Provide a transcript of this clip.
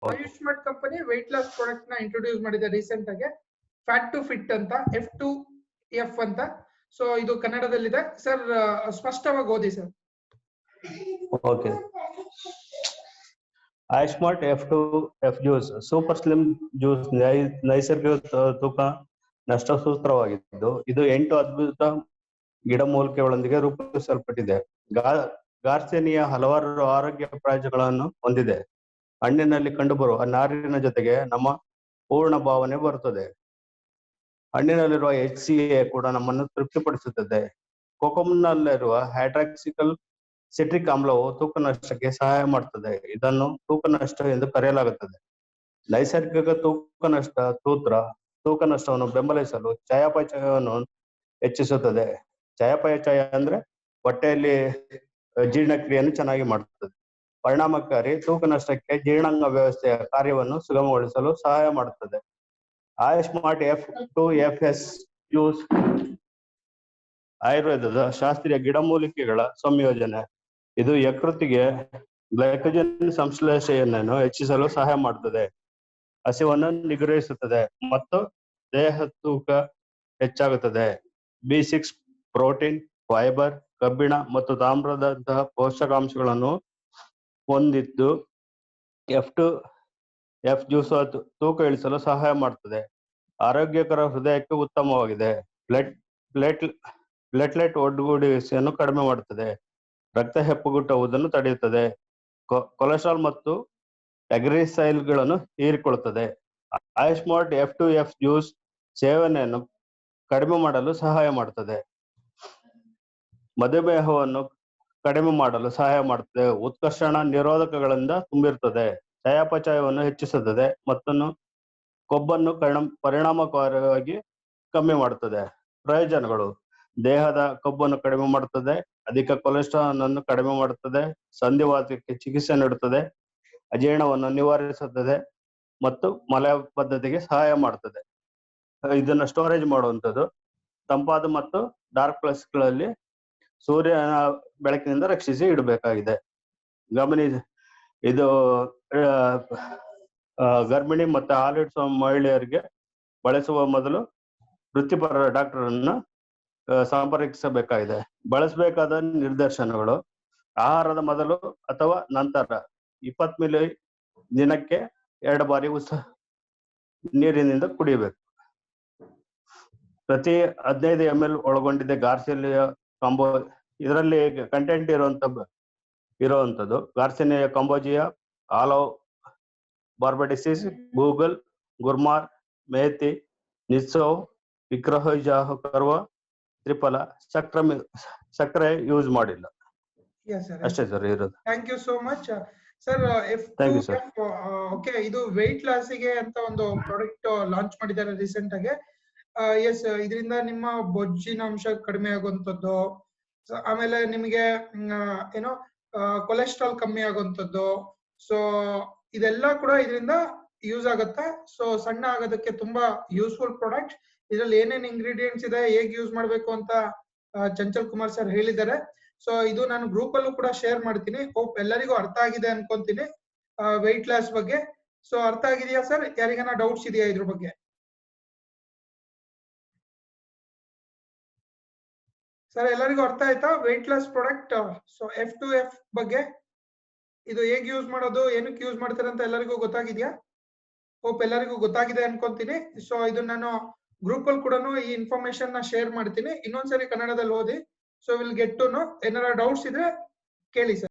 Okay. Ayushmart company weight loss product ನ introduce ಮಾಡಿದೆ recent ಆಗಿ, ಫ್ಯಾಟ್ ಟು ಫಿಟ್ ಅಂತ, F2F ಅಂತ. ಸೊ ಇದು ಕನ್ನಡದಲ್ಲಿದೆ ಸರ್, ಸ್ಪಷ್ಟವಾಗಿ ಓದಿ sir. Okay. Ayushmart F2F juice super slim juice ನೈಸರ್ಗಿಕ ತೂಕ ನಷ್ಟ ಸೂತ್ರವಾಗಿದ್ದು, ಇದು 8 ಅದ್ಭುತ ಗಿಡಮೂಲಿಕೆಗಳೊಂದಿಗೆ ರೂಪಿಸಲ್ಪಟ್ಟಿದೆ. ಗಾರ್ಸೆನಿಯಾ ಹಲವಾರು ಆರೋಗ್ಯ ಪ್ರಯೋಜನಗಳನ್ನು ಹೊಂದಿದೆ. ಹಣ್ಣಿನಲ್ಲಿ ಕಂಡುಬರುವ ನಾರಿನ ಜೊತೆಗೆ ನಮ್ಮ ಪೂರ್ಣ ಭಾವನೆ ಬರುತ್ತದೆ. ಹಣ್ಣಿನಲ್ಲಿರುವ HCA ಕೂಡ ನಮ್ಮನ್ನು ತೃಪ್ತಿಪಡಿಸುತ್ತದೆ. ಕೊಕೊಮ್ನಲ್ಲಿರುವ ಹೈಡ್ರಾಕ್ಸಿಕಲ್ ಸಿಟ್ರಿಕ್ ಆಮ್ಲವು ತೂಕ ನಷ್ಟಕ್ಕೆ ಸಹಾಯ ಮಾಡುತ್ತದೆ. ಇದನ್ನು ತೂಕ ನಷ್ಟ ಎಂದು ಕರೆಯಲಾಗುತ್ತದೆ. ನೈಸರ್ಗಿಕ ತೂಕ ನಷ್ಟ ಸೂತ್ರ ತೂಕ ನಷ್ಟವನ್ನು ಬೆಂಬಲಿಸಲು ಚಯಾಪಚಯವನ್ನು ಹೆಚ್ಚಿಸುತ್ತದೆ. ಚಯಾಪಚಯ ಅಂದ್ರೆ ಹೊಟ್ಟೆಯಲ್ಲಿ ಜೀರ್ಣಕ್ರಿಯೆಯನ್ನು ಚೆನ್ನಾಗಿ ಮಾಡುತ್ತದೆ. ಪರಿಣಾಮಕಾರಿ ತೂಕ ನಷ್ಟಕ್ಕೆ ಜೀರ್ಣಾಂಗ ವ್ಯವಸ್ಥೆಯ ಕಾರ್ಯವನ್ನು ಸುಗಮಗೊಳಿಸಲು ಸಹಾಯ ಮಾಡುತ್ತದೆ. ಆಯುಷ್ಮಾರ್ಟ್ F2FS ಜ್ಯೂಸ್ ಆಯುರ್ವೇದದ ಶಾಸ್ತ್ರೀಯ ಗಿಡಮೂಲಿಕೆಗಳ ಸಂಯೋಜನೆ. ಇದು ಯಕೃತ್ತಿಗೆ ಗ್ಲೈಕೋಜನ್ ಸಂಶ್ಲೇಷಣೆಯನ್ನು ಹೆಚ್ಚಿಸಲು ಸಹಾಯ ಮಾಡುತ್ತದೆ, ಹಸಿವನ್ನು ನಿಗ್ರಹಿಸುತ್ತದೆ ಮತ್ತು ದೇಹ ತೂಕ ಹೆಚ್ಚಾಗುತ್ತದೆ. B6 ಪ್ರೋಟೀನ್, ಫೈಬರ್, ಕಬ್ಬಿಣ ಮತ್ತು ತಾಮ್ರದಂತಹ ಪೋಷಕಾಂಶಗಳನ್ನು ಹೊಂದಿದ್ದು F2F ಜ್ಯೂಸ್ ತೂಕ ಇಳಿಸಲು ಸಹಾಯ ಮಾಡುತ್ತದೆ. ಆರೋಗ್ಯಕರ ಹೃದಯಕ್ಕೆ ಉತ್ತಮವಾಗಿದೆ. ಪ್ಲೇಟ್ಲೆಟ್ ಒಡ್ಡುಗೂಡಿಕೆಯನ್ನು ಕಡಿಮೆ ಮಾಡುತ್ತದೆ. ರಕ್ತ ಹೆಪ್ಪುಗಟ್ಟುವುದನ್ನು ತಡೆಯುತ್ತದೆ. ಕೊಲೆಸ್ಟ್ರಾಲ್ ಮತ್ತು ಟ್ರೈಗ್ಲಿಸರೈಡ್ಗಳನ್ನು ಹೀರಿಕೊಳ್ಳುತ್ತದೆ. ಆಯುಷ್ಮಾರ್ಟ್ F2F ಜ್ಯೂಸ್ ಸೇವನೆಯನ್ನು ಕಡಿಮೆ ಮಾಡಲು ಸಹಾಯ ಮಾಡುತ್ತದೆ. ಮಧುಮೇಹವನ್ನು ಕಡಿಮೆ ಮಾಡಲು ಸಹಾಯ ಮಾಡುತ್ತದೆ. ಉತ್ಕರ್ಷಣ ನಿರೋಧಕಗಳಿಂದ ತುಂಬಿರುತ್ತದೆ. ಚಯಾಪಚಯವನ್ನು ಹೆಚ್ಚಿಸುತ್ತದೆ ಮತ್ತು ಕೊಬ್ಬನ್ನು ಪರಿಣಾಮಕಾರಿಯಾಗಿ ಕಮ್ಮಿ ಮಾಡುತ್ತದೆ. ಪ್ರಯೋಜನಗಳು: ದೇಹದ ಕೊಬ್ಬನ್ನು ಕಡಿಮೆ ಮಾಡುತ್ತದೆ, ಅಧಿಕ ಕೊಲೆಸ್ಟ್ರಾಲ್ ಅನ್ನು ಕಡಿಮೆ ಮಾಡುತ್ತದೆ, ಸಂಧಿವಾತಕ್ಕೆ ಚಿಕಿತ್ಸೆ ನೀಡುತ್ತದೆ, ಅಜೀರ್ಣವನ್ನು ನಿವಾರಿಸುತ್ತದೆ ಮತ್ತು ಮಲಬದ್ಧತೆಗೆ ಸಹಾಯ ಮಾಡುತ್ತದೆ. ಇದನ್ನ ಸ್ಟೋರೇಜ್ ಮಾಡುವಂಥದ್ದು ತಂಪಾದ ಮತ್ತು ಡಾರ್ಕ್ ಪ್ಲೇಸ್ಗಳಲ್ಲಿ ಸೂರ್ಯನ ಬೆಳಕಿನಿಂದ ರಕ್ಷಿಸಿ ಇಡಬೇಕಾಗಿದೆ. ಇದು ಗರ್ಭಿಣಿ ಮತ್ತು ಹಾಲಿಡಿಸುವ ಮಹಿಳೆಯರಿಗೆ ಬಳಸುವ ಮೊದಲು ವೃತ್ತಿಪರ ಡಾಕ್ಟರ್ ಅನ್ನು ಸಂಪರ್ಕಿಸಬೇಕಾಗಿದೆ. ಬಳಸಬೇಕಾದ ನಿರ್ದೇಶನಗಳು: ಆಹಾರದ ಮೊದಲು ಅಥವಾ ನಂತರ 20 ಮಿಲಿ ದಿನಕ್ಕೆ 2 ಬಾರಿ ನೀರಿನಿಂದ ಕುಡಿಯಬೇಕು. ಪ್ರತಿ 15 ml ಒಳಗೊಂಡಿದೆ ಗಾರ್ಸಿನಿಯಾ ಕಾಂಬೋ. ಇದರಲ್ಲಿ ಕಂಟೆಂಟ್ ಇರುವಂತದ್ದು ಗಾರ್ಸಿನಿಯಾ ಕಾಂಬೋಜಿಯಾ, ಆಲೋ ಬಾರ್ಬಡಿಸಿಸ್, ಗೂಗಲ್, ಗುರ್ಮಾರ್, ಮೇಥಿ, ನಿಸ್ಸೋ, ವಿಕ್ರಹಜಾಹ ಕರ್ವ, ತ್ರಿಫಲ. ಸಕ್ಕರೆ ಯೂಸ್ ಮಾಡಿಲ್ಲ. ಅಷ್ಟೇ ಸರ್ ಇರೋದು. Thank you so much sir. F2F okay, ಇದು ವೆಯ್ಟ್ ಲಾಸಿಗೆ ಅಂತ ಒಂದು ಪ್ರಾಡಕ್ಟ್ ಲಾಂಚ್ ಮಾಡಿದ್ದಾರೆ ರೀಸೆಂಟ್ ಆಗಿ. ಎಸ್, ಇದರಿಂದ ನಿಮ್ಮ ಬೊಜ್ಜಿನ ಅಂಶ ಕಡಿಮೆ ಆಗುವಂಥದ್ದು, ಆಮೇಲೆ ನಿಮಗೆ ಏನೋ ಕೊಲೆಸ್ಟ್ರಾಲ್ ಕಮ್ಮಿ ಆಗುವಂಥದ್ದು. ಸೊ ಇದೆಲ್ಲ ಕೂಡ ಇದರಿಂದ ಯೂಸ್ ಆಗುತ್ತೆ. ಸೊ ಸಣ್ಣ ಆಗೋದಕ್ಕೆ ತುಂಬಾ ಯೂಸ್ಫುಲ್ ಪ್ರಾಡಕ್ಟ್. ಇದ್ರಲ್ಲಿ ಏನೇನ್ ಇಂಗ್ರೀಡಿಯೆಂಟ್ಸ್ ಇದೆ, ಹೇಗೆ ಯೂಸ್ ಮಾಡ್ಬೇಕು ಅಂತ ಚಂಚಲ್ ಕುಮಾರ್ ಸರ್ ಹೇಳಿದ್ದಾರೆ. ಸೊ ಇದು ನಾನು ಗ್ರೂಪ್ ಅಲ್ಲೂ ಕೂಡ ಶೇರ್ ಮಾಡ್ತೀನಿ. ಹೋಪ್ ಎಲ್ಲರಿಗೂ ಅರ್ಥ ಆಗಿದೆ ಅನ್ಕೊಂತೀನಿ ವೆಯ್ಟ್ ಲಾಸ್ ಬಗ್ಗೆ. ಸೊ ಅರ್ಥ ಆಗಿದೆಯಾ ಸರ್? ಯಾರಿಗಾನ ಡೌಟ್ಸ್ ಇದೆಯಾ ಇದ್ರ ಬಗ್ಗೆ? ಸರ್ ಎಲ್ಲರಿಗೂ ಅರ್ಥ ಆಯ್ತಾ weight loss product? So F2F ಬಗ್ಗೆ, ಇದು ಹೇಗೆ ಯೂಸ್ ಮಾಡೋದು, ಏನಕ್ಕೆ ಯೂಸ್ ಮಾಡ್ತಾರೆ ಅಂತ ಎಲ್ಲರಿಗೂ ಗೊತ್ತಾಗಿದ್ಯಾ? ಹೋಪ್ ಎಲ್ಲರಿಗೂ ಗೊತ್ತಾಗಿದೆ ಅನ್ಕೊಂತೀನಿ. ಸೊ ಇದು ನಾನು ಗ್ರೂಪ್ ಅಲ್ಲಿ ಕೂಡ ಈ ಇನ್ಫಾರ್ಮೇಶನ್ ನ ಶೇರ್ ಮಾಡ್ತೀನಿ. ಇನ್ನೊಂದ್ಸರಿ ಕನ್ನಡದಲ್ಲಿ ಓದಿ. So will get to know. ಏನಾರ ಡೌಟ್ಸ್ ಇದ್ರೆ ಕೇಳಿ ಸರ್.